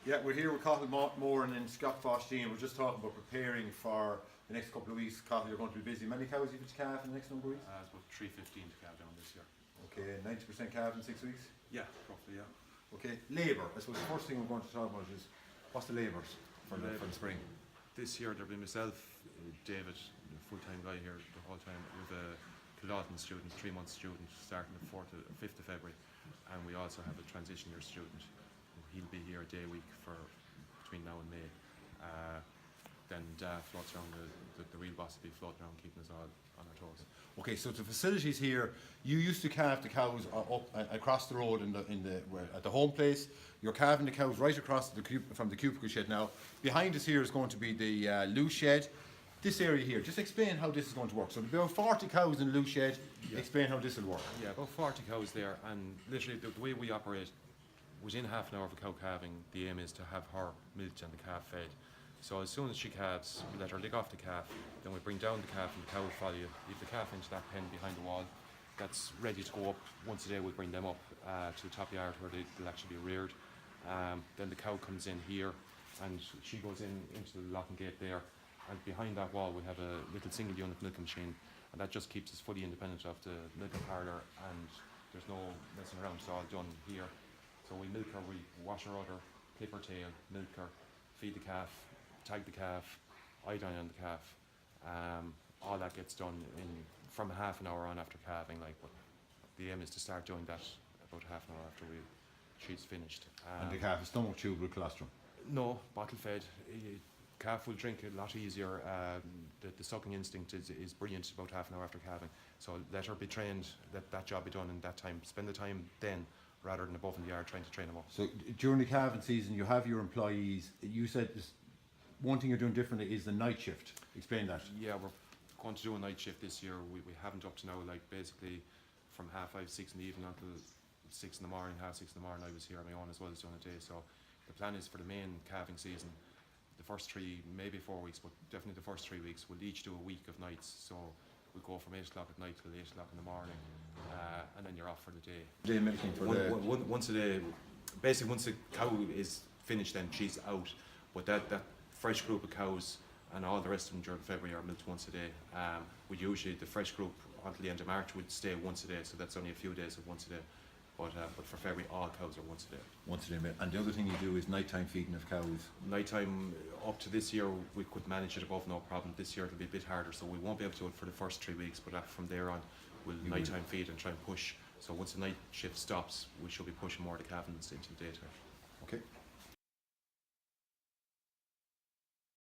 Yeah, we're here with Cathal Moran and Scott Fosheen. We're just talking about preparing for the next couple of weeks. Cathal, you're going to be busy. Many cows you could calve in the next number of weeks? It's about 315 to calve down this year. Okay, 90% calve in 6 weeks? Yeah, roughly, yeah. Okay, labour. I suppose the first thing we're going to talk about is what's the labours for the spring? This year there'll be myself, David, the full-time guy here the whole time, with a Kilkenny student, 3-month student, starting the 5th of February. And we also have a transition year student. He'll be here a day a week for between now and May. Then floats around the real boss will be floating around, keeping us all on our toes. Okay, so the facilities here, you used to calve the cows up across the road at the home place. You're calving the cows right across from the cubicle shed now. Behind us here is going to be the loose shed. This area here, just explain how this is going to work. So there'll be about 40 cows in the loose shed. Yeah. Explain how this will work. Yeah, about 40 cows there, and literally the way we operate, within half an hour of a cow calving, the aim is to have her milked and the calf fed. So as soon as she calves, we let her lick off the calf, then we bring down the calf and the cow will follow you. Leave the calf into that pen behind the wall. That's ready to go up. Once a day we bring them up to the top of the yard where they'll actually be reared. Then the cow comes in here and she goes into the locking gate there. And behind that wall we have a little single unit milking machine, and that just keeps us fully independent of the milking parlour, and there's no messing around. It's all done here. So we milk her, we wash her udder, clip her tail, milk her, feed the calf, tag the calf, iodine on the calf. All that gets done from half an hour on after calving. But the aim is to start doing that about half an hour after she's finished. And the calf is stomach tube with colostrum? No, bottle fed. Calf will drink a lot easier. The sucking instinct is brilliant about half an hour after calving. So let her be trained, let that job be done in that time. Spend the time then rather than above in the yard trying to train them up. So during the calving season you have your employees. You said one thing you're doing differently is the night shift. Explain that. Yeah, we're going to do a night shift this year. We haven't up to now, basically from 5:30, 6 in the evening until 6 in the morning, 6:30 in the morning I was here on my own as well as during the day. So the plan is for the main calving season, the first 3, maybe 4 weeks, but definitely the first 3 weeks, we'll each do a week of nights. So we go from 8 o'clock at night till 8 o'clock in the morning, and then you're off for the day. Milking for once a day. Basically, once the cow is finished, then she's out. But that fresh group of cows and all the rest of them during February are milked once a day. We usually, the fresh group until the end of March would stay once a day, so that's only a few days of once a day. But for February, all cows are once a day. Once a day. And the other thing you do is nighttime feeding of cows. Nighttime, up to this year, we could manage it above no problem. This year it'll be a bit harder, so we won't be able to do it for the first 3 weeks, but from there on, we'll nighttime feed and try and push. So once the night shift stops, we should be pushing more of the calving into the daytime. Okay.